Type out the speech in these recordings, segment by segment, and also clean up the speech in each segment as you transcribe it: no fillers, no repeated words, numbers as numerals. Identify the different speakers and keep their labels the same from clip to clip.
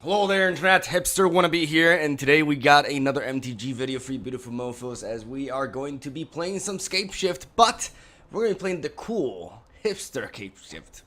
Speaker 1: Hello there, Internet Hipster Wannabe here, and today we got another MTG video for you beautiful mofos as we are going to be playing some Scape Shift, but we're going to be playing the cool hipster Scape Shift.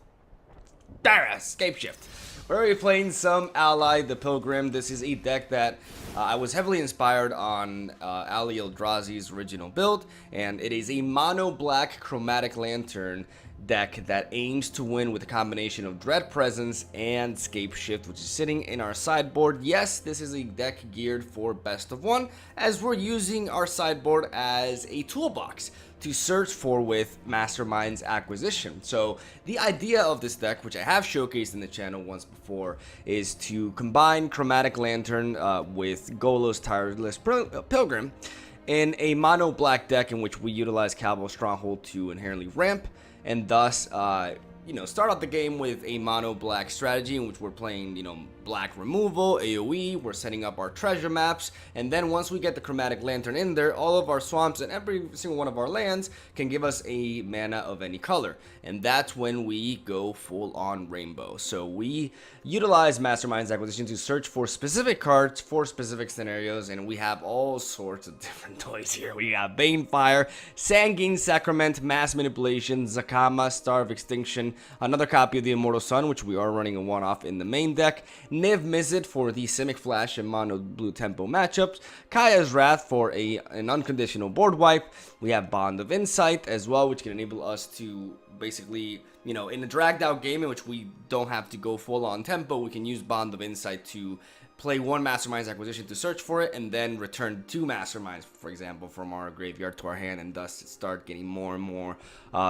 Speaker 1: Scape Shift. We're going to be playing some Ally the Pilgrim. This is a deck that I was heavily inspired on Ali Eldrazi's original build, and it is a mono black Chromatic Lantern deck that aims to win with a combination of Dread Presence and Scape Shift, which is sitting in our sideboard. Yes, this is a deck geared for best of one, as we're using our sideboard as a toolbox to search for with Mastermind's acquisition. So the idea of this deck, which I have showcased in the channel once before, is to combine Chromatic Lantern with Golo's Tireless Pilgrim in a mono black deck in which we utilize Cabal Stronghold to inherently ramp and thus start out the game with a mono black strategy in which we're playing, black removal, AoE, we're setting up our treasure maps, and then once we get the Chromatic Lantern in there, all of our swamps and every single one of our lands can give us a mana of any color, and that's when we go full on rainbow. So we utilize Mastermind's acquisition to search for specific cards for specific scenarios, and we have all sorts of different toys here. We got Banefire, Sanguine Sacrament, Mass Manipulation, Zakama, Star of Extinction, another copy of the Immortal Sun, which we are running a one-off in the main deck, Niv Mizzet for the Simic Flash and Mono Blue Tempo matchups, Kaya's Wrath for an unconditional board wipe. We have Bond of Insight as well, which can enable us to basically, in a dragged out game in which we don't have to go full on tempo, we can use Bond of Insight to play one Mastermind's acquisition to search for it, and then return two Masterminds, for example, from our graveyard to our hand, and thus start getting more and more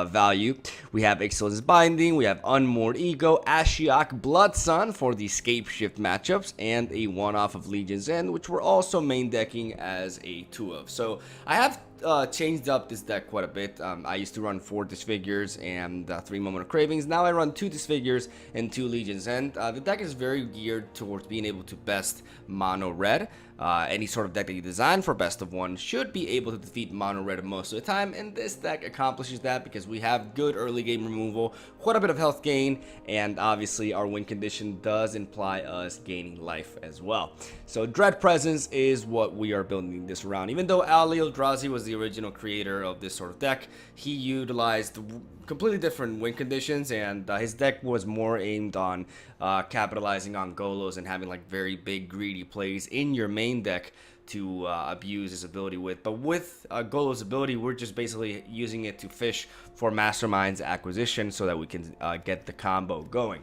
Speaker 1: value. We have Ixalan's Binding, we have Unmoored Ego, Ashiok Blood Sun for the Scape Shift matchups, and a one-off of Legion's End, which we're also main decking as a 2 of. So I have changed up this deck quite a bit. I used to run 4 Disfigures and 3 Moment of Cravings. Now I run 2 Disfigures and 2 Legion's End. The deck is very geared towards being able to best mono red. Any sort of deck that you design for best of one should be able to defeat mono red most of the time, and this deck accomplishes that because we have good early game removal, quite a bit of health gain, and obviously our win condition does imply us gaining life as well. So Dread Presence is what we are building this around. Even though Ali Eldrazi was the original creator of this sort of deck, he utilized completely different win conditions, and his deck was more aimed on capitalizing on Golos and having like very big greedy plays in your main deck to abuse his ability with. But with Golo's ability, we're just basically using it to fish for Mastermind's acquisition so that we can get the combo going.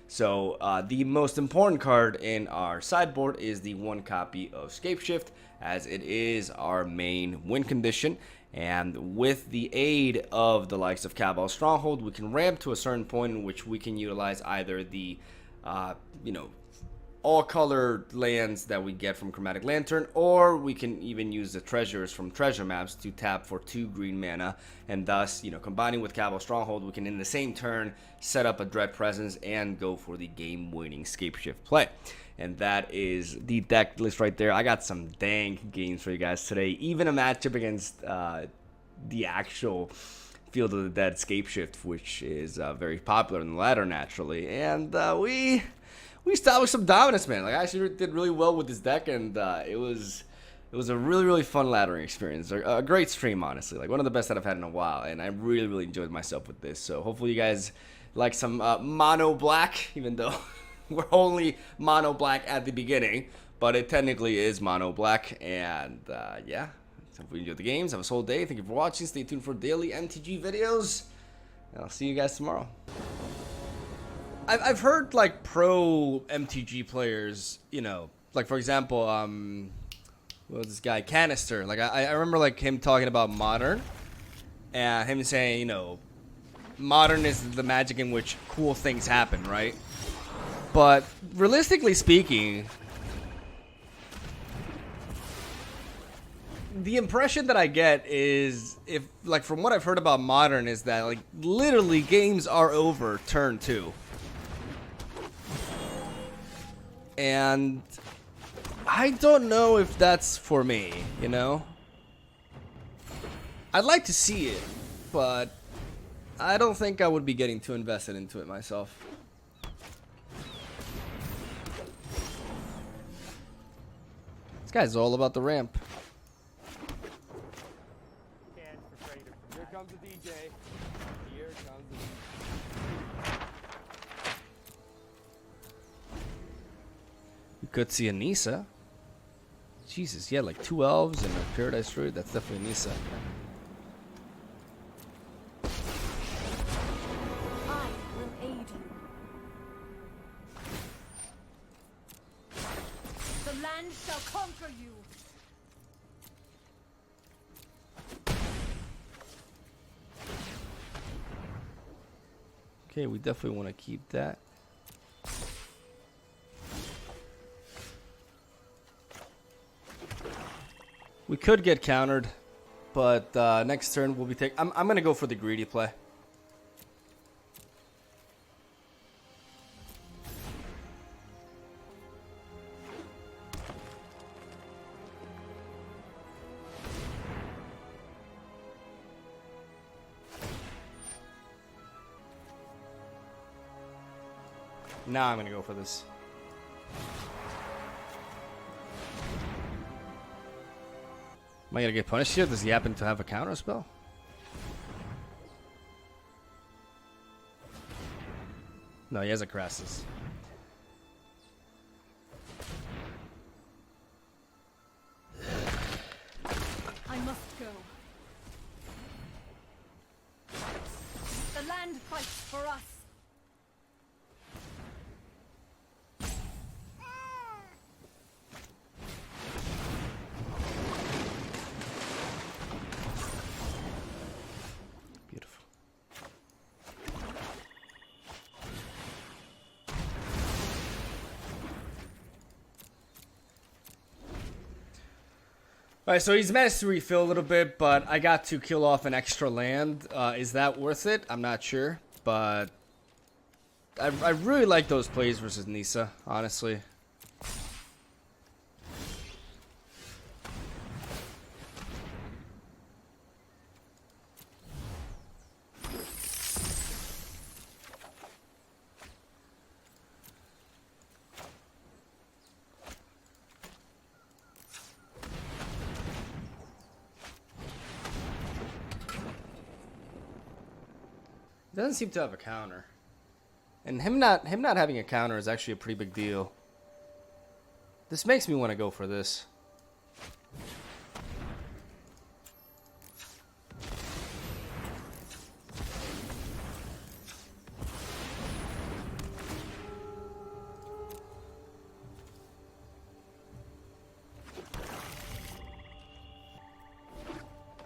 Speaker 1: So the most important card in our sideboard is the 1 copy of Scape Shift, as it is our main win condition. And with the aid of the likes of Cabal Stronghold, we can ramp to a certain point in which we can utilize either the, all-color lands that we get from Chromatic Lantern, or we can even use the treasures from treasure maps to tap for 2 green mana, and thus, combining with Cabal Stronghold, we can in the same turn set up a Dread Presence and go for the game-winning Scape Shift play. And that is the deck list right there. I got some dang games for you guys today, even a matchup against the actual Field of the Dead Scape Shift, which is very popular in the ladder naturally, and we established some dominance, man. Like, I actually did really well with this deck, and it was a really fun laddering experience. A great stream, honestly. Like, one of the best that I've had in a while, and I really enjoyed myself with this. So hopefully you guys like some mono black, even though we're only mono black at the beginning, but it technically is mono black. And yeah, so if you enjoyed the games, have a whole day. Thank you for watching. Stay tuned for daily MTG videos, and I'll see you guys tomorrow. I've heard like pro MTG players, like for example, what was this guy, Canister? Like I remember like him talking about Modern, and him saying, Modern is the magic in which cool things happen, right? But realistically speaking, the impression that I get is, if like from what I've heard about Modern, is that like literally games are over turn 2. And I don't know if that's for me, I'd like to see it, but I don't think I would be getting too invested into it myself. guy's all about the ramp.
Speaker 2: Here comes the DJ. Here comes the DJ.
Speaker 1: We could see a Nisa. Jesus, yeah, like 2 elves and a Paradise Druid. That's definitely Nisa.
Speaker 3: I will aid you. The land shall conquer you.
Speaker 1: Okay, we definitely want to keep that. We could get countered, but next turn we'll be taking. I'm gonna go for the greedy play. Now I'm gonna go for this. Am I gonna get punished here? Does he happen to have a counter spell? No, he has a Crassus.
Speaker 3: I must go. The land fights for us.
Speaker 1: Beautiful. Alright, so he's managed to refill a little bit, but I got to kill off an extra land. Is that worth it? I'm not sure, but I really like those plays versus Nisa, honestly. Doesn't seem to have a counter, and him not having a counter is actually a pretty big deal. This makes me want to go for this.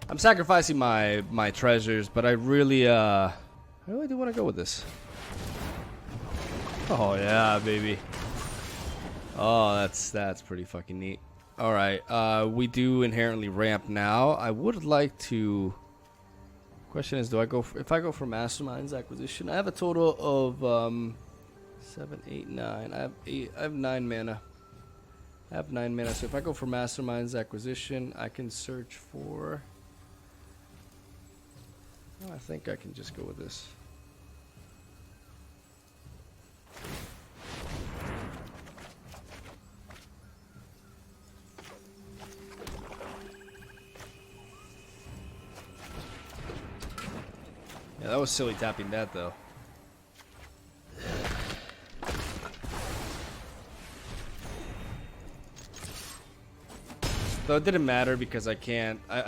Speaker 1: I'm sacrificing my treasures, but I really do want to go with this. Oh yeah, baby. Oh, that's pretty fucking neat. All right, we do inherently ramp now. I would like to. Question is, do I go for, if I go for Mastermind's Acquisition? I have a total of 7, 8, 9. I have 9 mana. I have 9 mana. So if I go for Mastermind's Acquisition, I can search for. Oh, I think I can just go with this. Yeah, that was silly tapping that though. Though it didn't matter because I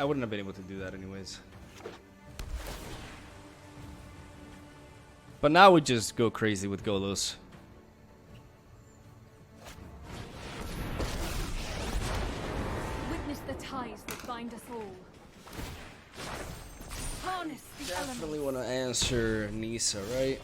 Speaker 1: wouldn't have been able to do that anyways. But now we just go crazy with Golos.
Speaker 3: Witness the ties that bind us all. Harness the elements.
Speaker 1: Definitely want to answer Nisa, right?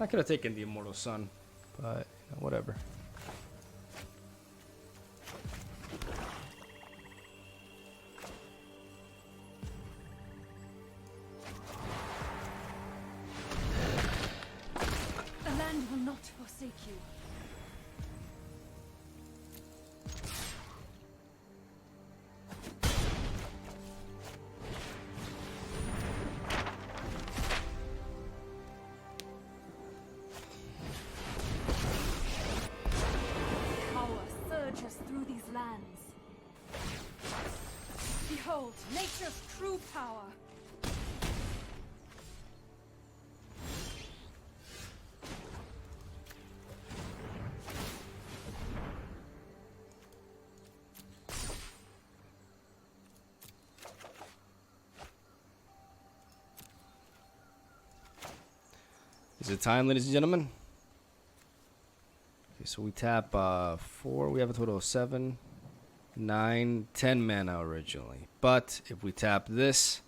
Speaker 1: I could have taken the Immortal Sun, but you know, whatever.
Speaker 3: The land will not forsake you. Through these lands. Behold, nature's true power.
Speaker 1: Is it time, ladies and gentlemen? So we tap 4, we have a total of 7, 9, 10 mana originally. But if we tap this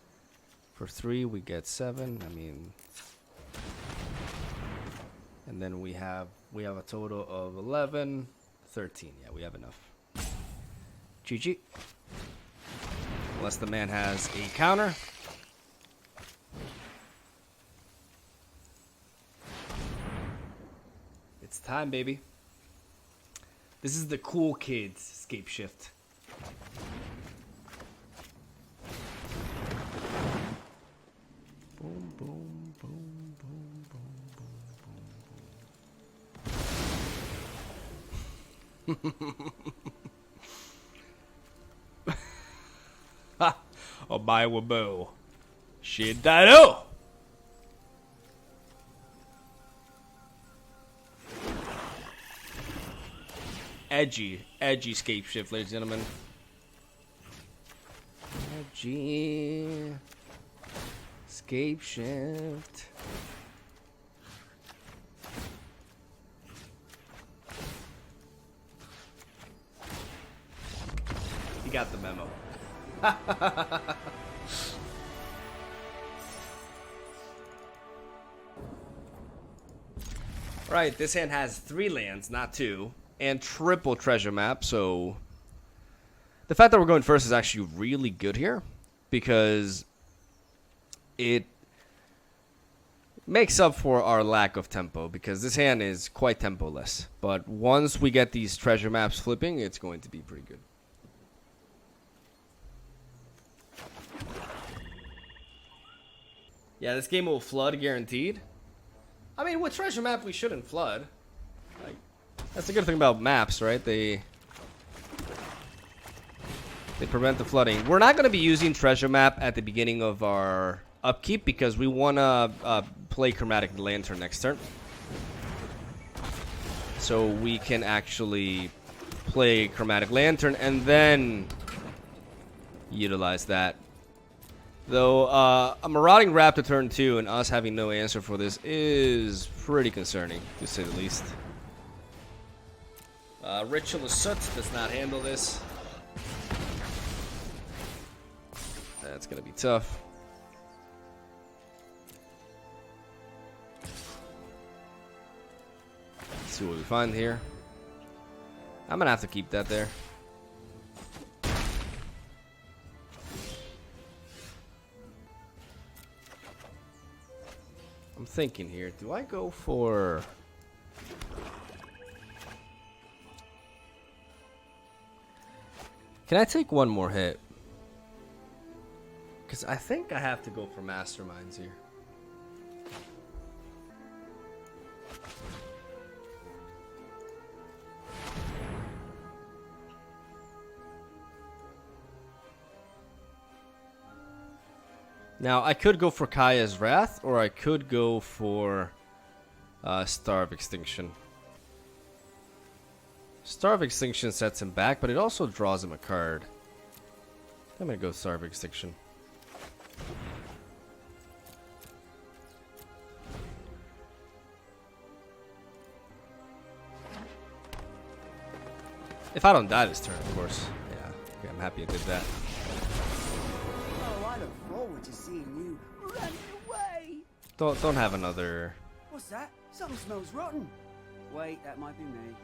Speaker 1: for 3, we get 7. I mean, and then we have a total of 11, 13. Yeah, we have enough. GG. Unless the man has a counter. It's time, baby. This is the cool kids escape shift. Boom, boom, boom, boom, boom, boom, boom. Ha! I'll buy a bow. Shit, that oh! Edgy scape shift, ladies and gentlemen. Edgy scape shift. You got the memo. Right, this hand has 3 lands, not 2. And triple treasure map, so the fact that we're going first is actually really good here because it makes up for our lack of tempo because this hand is quite tempo-less. But once we get these treasure maps flipping, it's going to be pretty good. Yeah, this game will flood guaranteed. I mean, with treasure map, we shouldn't flood. Like, that's the good thing about maps, right? They prevent the flooding. We're not going to be using treasure map at the beginning of our upkeep because we want to play Chromatic Lantern next turn. So we can actually play Chromatic Lantern and then utilize that. Though a Marauding Raptor turn 2 and us having no answer for this is pretty concerning, to say the least. Ritual of Soot does not handle this. That's going to be tough. Let's see what we find here. I'm going to have to keep that there. I'm thinking here, do I go for... Can I take one more hit? Because I think I have to go for Masterminds here. Now, I could go for Kaya's Wrath, or I could go for Star of Extinction. Star of Extinction sets him back, but it also draws him a card. I'm going to go Star of Extinction. If I don't die this turn, of course. Yeah, okay, I'm happy I did that.
Speaker 4: Oh, I look forward to seeing you run away.
Speaker 1: Don't have another
Speaker 4: What's that? Something smells rotten. Wait, that might be me.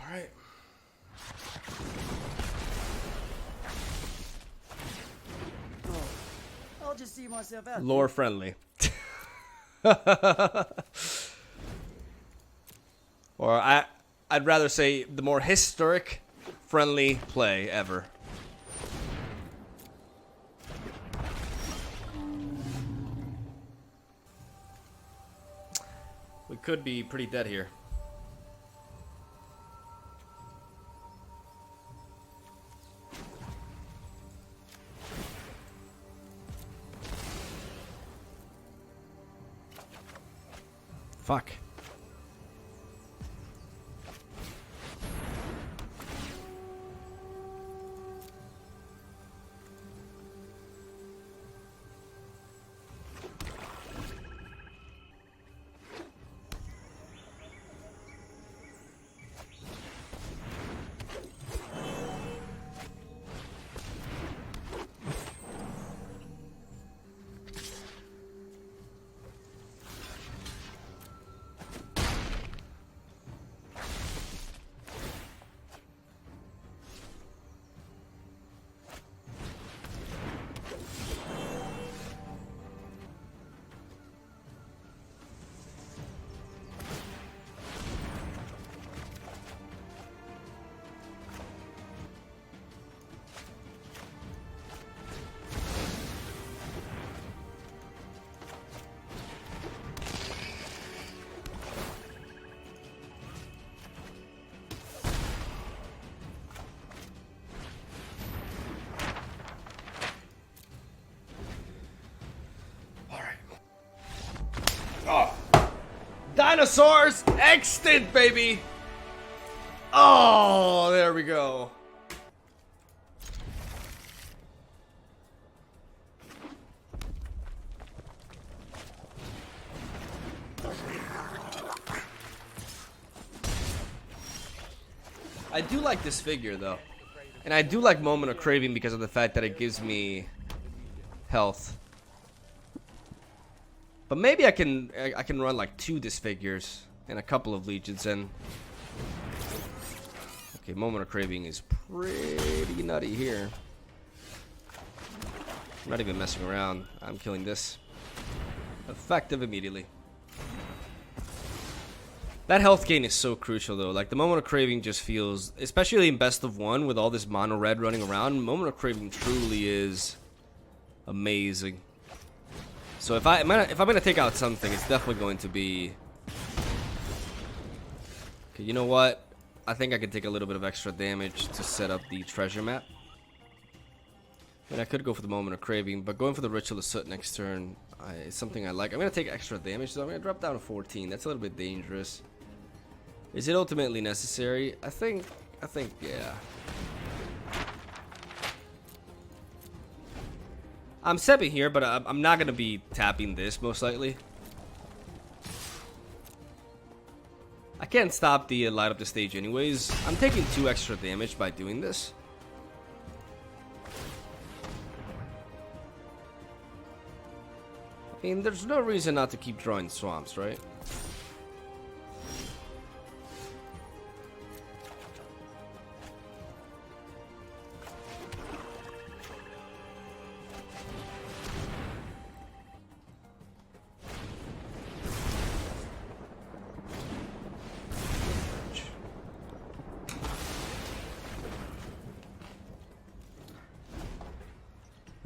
Speaker 1: Alright.
Speaker 4: Oh, I'll just see myself out.
Speaker 1: Lore friendly. Or I'd rather say the more historic friendly play ever. We could be pretty dead here. Fuck. Dinosaurs extant, baby! Oh, there we go. I do like this figure, though. And I do like Moment of Craving because of the fact that it gives me health. But maybe I can run like 2 disfigures and a couple of legions in. Okay, Moment of Craving is pretty nutty here. I'm not even messing around. I'm killing this. Effective immediately. That health gain is so crucial though. Like the Moment of Craving just feels, especially in best of 1 with all this mono red running around, Moment of Craving truly is amazing. So if I'm gonna take out something, it's definitely going to be. Okay, you know what? I think I can take a little bit of extra damage to set up the treasure map. And I could go for the Moment of Craving, but going for the Ritual of Soot next turn is something I like. I'm gonna take extra damage, so I'm gonna drop down to 14. That's a little bit dangerous. Is it ultimately necessary? I think yeah. I'm stepping here, but I'm not gonna be tapping this most likely. I can't stop the light up the stage anyways. I'm taking 2 extra damage by doing this. I mean, there's no reason not to keep drawing swamps, right?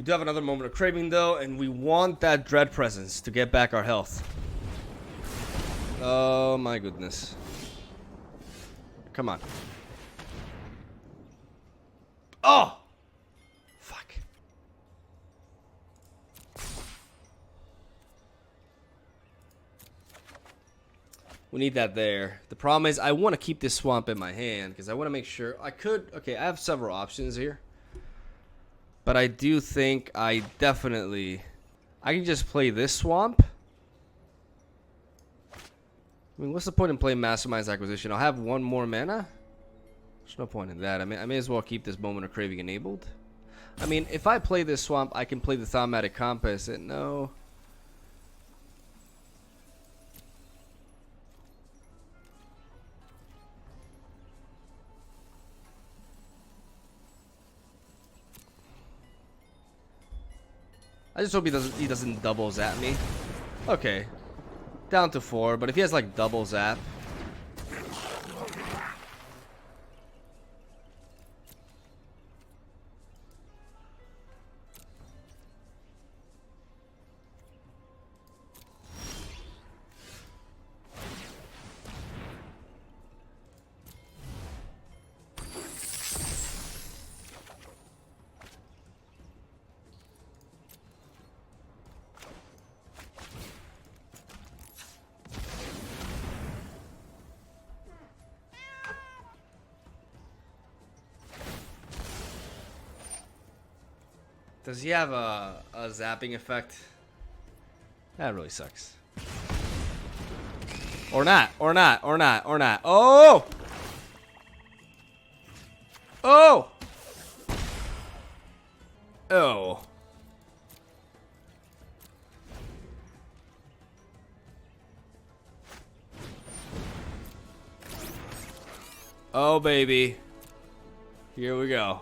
Speaker 1: We do have another moment of craving though, and we want that dread presence to get back our health. Oh my goodness. Come on. Oh! Fuck. We need that there. The problem is I want to keep this swamp in my hand because I want to make sure I could. Okay, I have several options here. But I do think I can just play this swamp. I mean, what's the point in playing Mastermind's Acquisition? I'll have one more mana. There's no point in that. I may as well keep this Moment of Craving enabled. I mean, if I play this swamp, I can play the Thaumatic Compass. And no. I just hope he doesn't double zap me. Okay. Down to 4, but if he has like double zap. Does he have a zapping effect? That really sucks. Or not. Oh! Oh! Oh. Oh, baby. Here we go.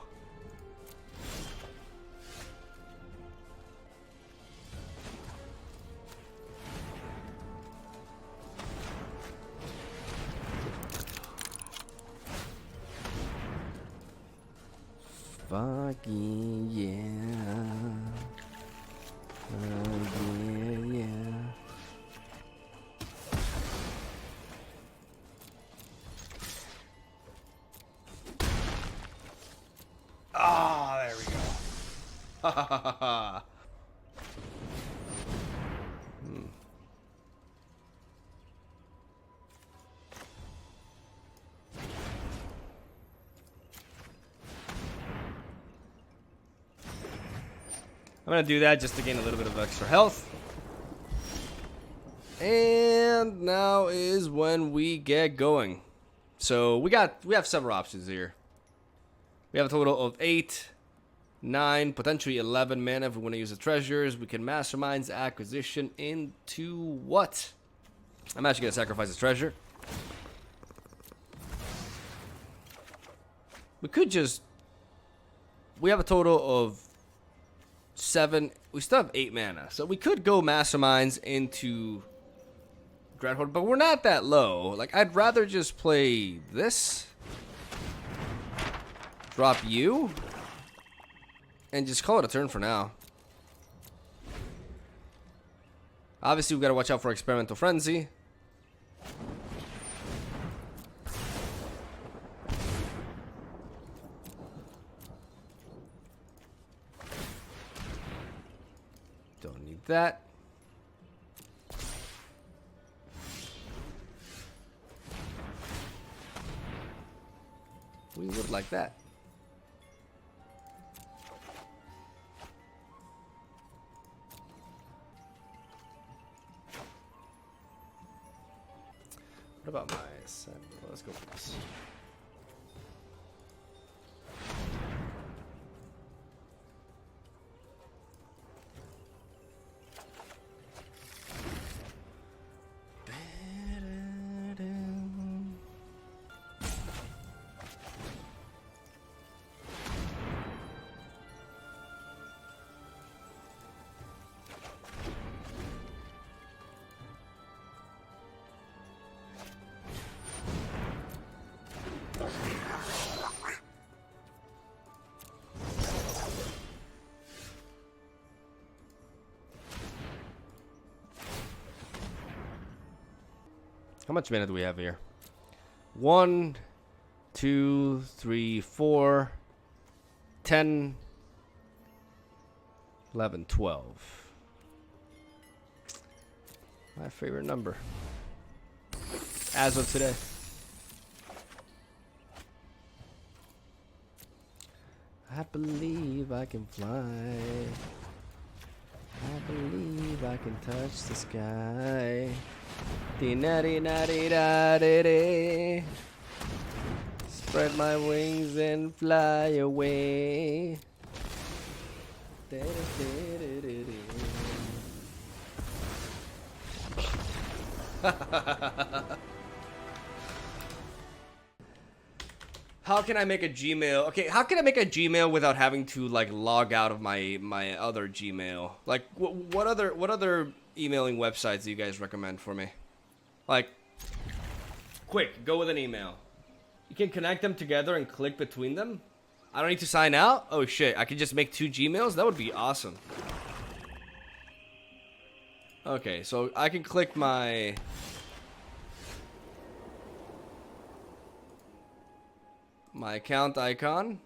Speaker 1: Fucking yeah. Yeah. Ah, there we go. Ha ha ha ha. I'm gonna do that just to gain a little bit of extra health. And now is when we get going. So we have several options here. We have a total of 8, 9, potentially 11 mana if we want to use the treasures. We can Mastermind's Acquisition into what? I'm actually gonna sacrifice this treasure. We could just. We have a total of 7. We still have 8 mana, so we could go Masterminds into Dreadhorde, but we're not that low. Like, I'd rather just play this, drop you, and just call it a turn for now. Obviously, we gotta watch out for Experimental Frenzy. Don't need that. We would like that. What about my set? Well, let's go for this. How much mana do we have here? 1, 2, 3, 4, 10, 11, 12. My favorite number. As of today. I believe I can fly. I believe I can touch the sky. Dee-na-dee-na-dee-da-dee-dee. Spread my wings and fly away. Da-da-da-da-da-da. How can I make a Gmail? Okay, how can I make a Gmail without having to like log out of my other Gmail? Like, what other emailing websites do you guys recommend for me? Like, quick, go with an email. You can connect them together and click between them. I don't need to sign out. Oh shit, I can just make 2 Gmails. That would be awesome. Okay, so I can click my account icon.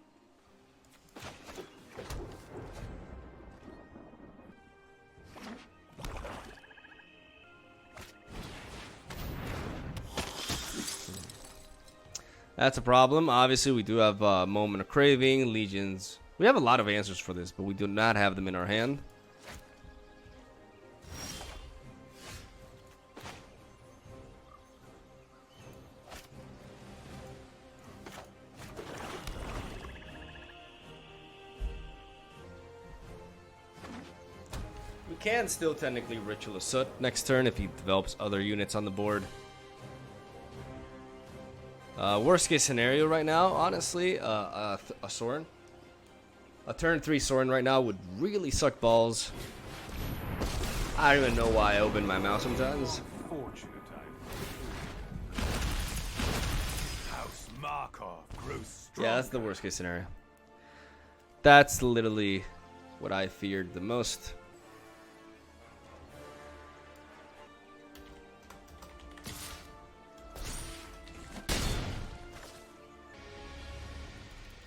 Speaker 1: That's a problem. Obviously, we do have Moment of Craving, Legions. We have a lot of answers for this, but we do not have them in our hand. We can still technically Ritual of Soot next turn if he develops other units on the board. Worst case scenario right now, honestly, a Sorin. A turn 3 Sorin right now would really suck balls. I don't even know why I open my mouth sometimes.
Speaker 5: Fortunate House Markov grows
Speaker 1: Yeah, that's the worst case scenario. That's literally what I feared the most.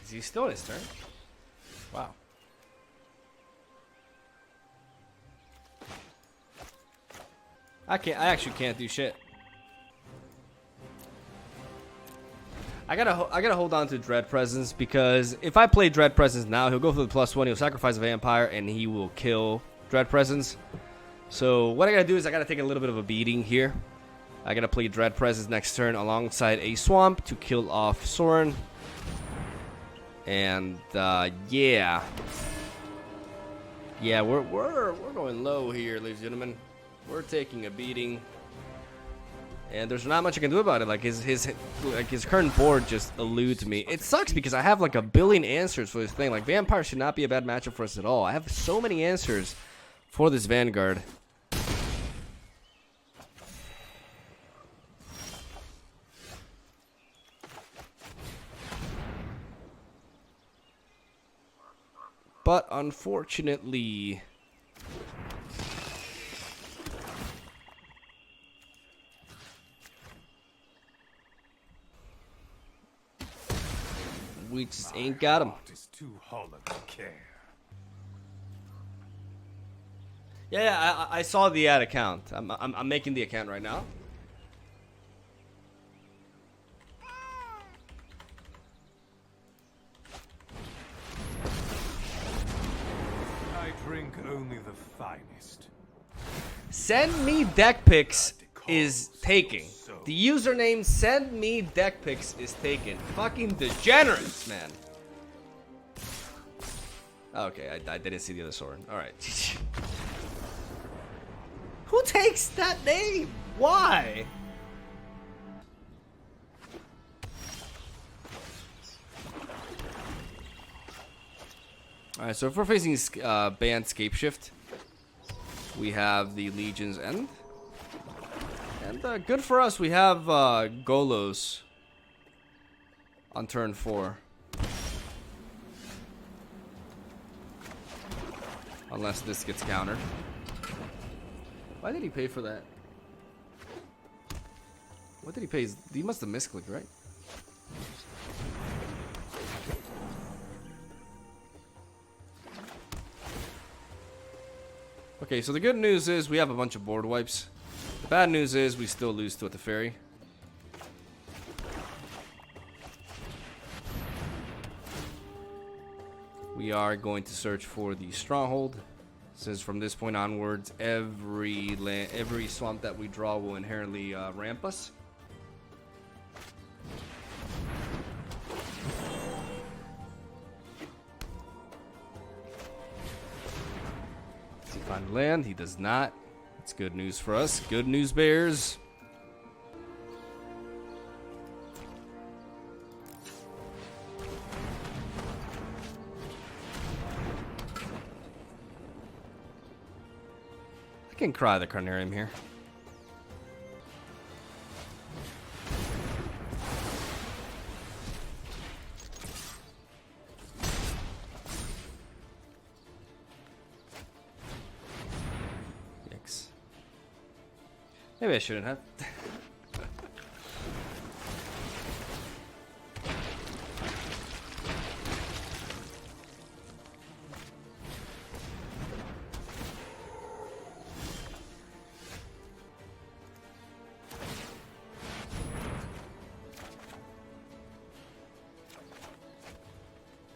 Speaker 1: Is he still in his turn? Wow. I actually can't do shit. I gotta hold on to Dread Presence, because if I play Dread Presence now, he'll go for the +1, he'll sacrifice a vampire, and he will kill Dread Presence. So what I gotta do is I gotta take a little bit of a beating here. I gotta play Dread Presence next turn alongside a Swamp to kill off Sorin. And yeah, we're going low here, ladies and gentlemen. We're taking a beating, and there's not much I can do about it. Like his current board just eludes me. It sucks because I have like a billion answers for this thing. Like Vampire should not be a bad matchup for us at all. I have so many answers for this Vanguard. But unfortunately, we just ain't got him.
Speaker 5: It's too hollow to care.
Speaker 1: Yeah, I saw the ad account. I'm making the account right now.
Speaker 5: I drink only the finest.
Speaker 1: Send me deck picks is taking. The username send me deck picks is taken. Fucking degenerates, man. Okay, I didn't see the other sword. Alright. Who takes that name? Why? Alright, so if we're facing banned Scapeshift, we have the Legion's End. And good for us, we have Golos on turn 4. Unless this gets countered. Why did he pay for that? What did he pay? He must have misclicked, right? Okay, so the good news is we have a bunch of board wipes. The bad news is we still lose to the ferry. We are going to search for the stronghold. Since from this point onwards, every swamp that we draw will inherently ramp us. Does he find land? He does not. That's good news for us. Good news, Bears. I can cry the Carnarium here. Yikes. Maybe I shouldn't have.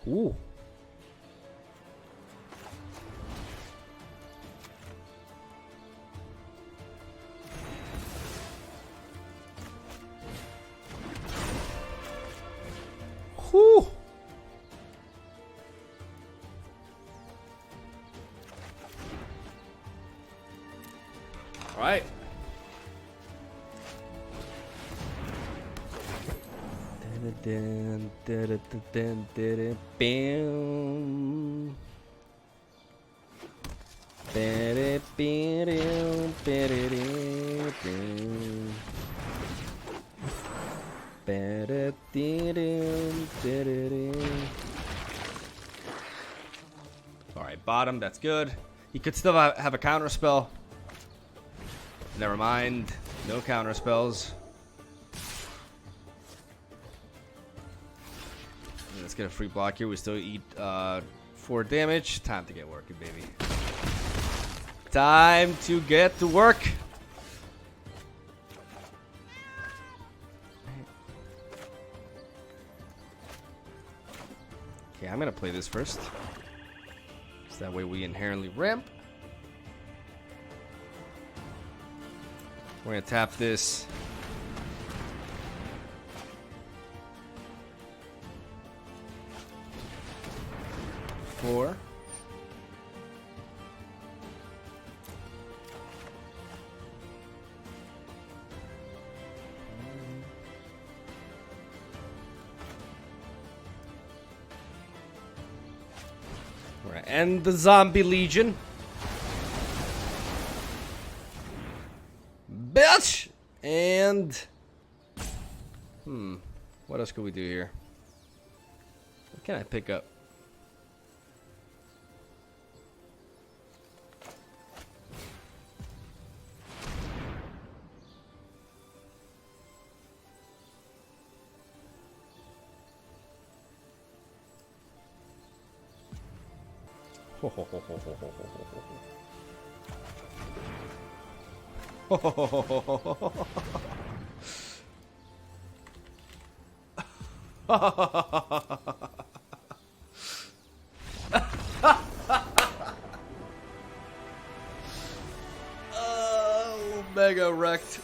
Speaker 1: Ooh. Whew. All right. Dun, dun, dun, dun, dun, dun, bam. Ba-da, ba-dum, ba-da-dum, dum. Ba-da-dee-dum, da-da-dum. All right, bottom. That's good. He could still have a counter spell. Never mind. No counter spells. Let's get a free block here. We still eat 4 damage. Time to get working, baby. Time to get to work. Okay, I'm gonna play this first. So that way we inherently ramp. We're gonna tap this. Four. We're gonna end the zombie legion. Bitch! And what else could we do here? What can I pick up? Ho ho ho ho ho ho ho ho ho. Oh, mega wrecked.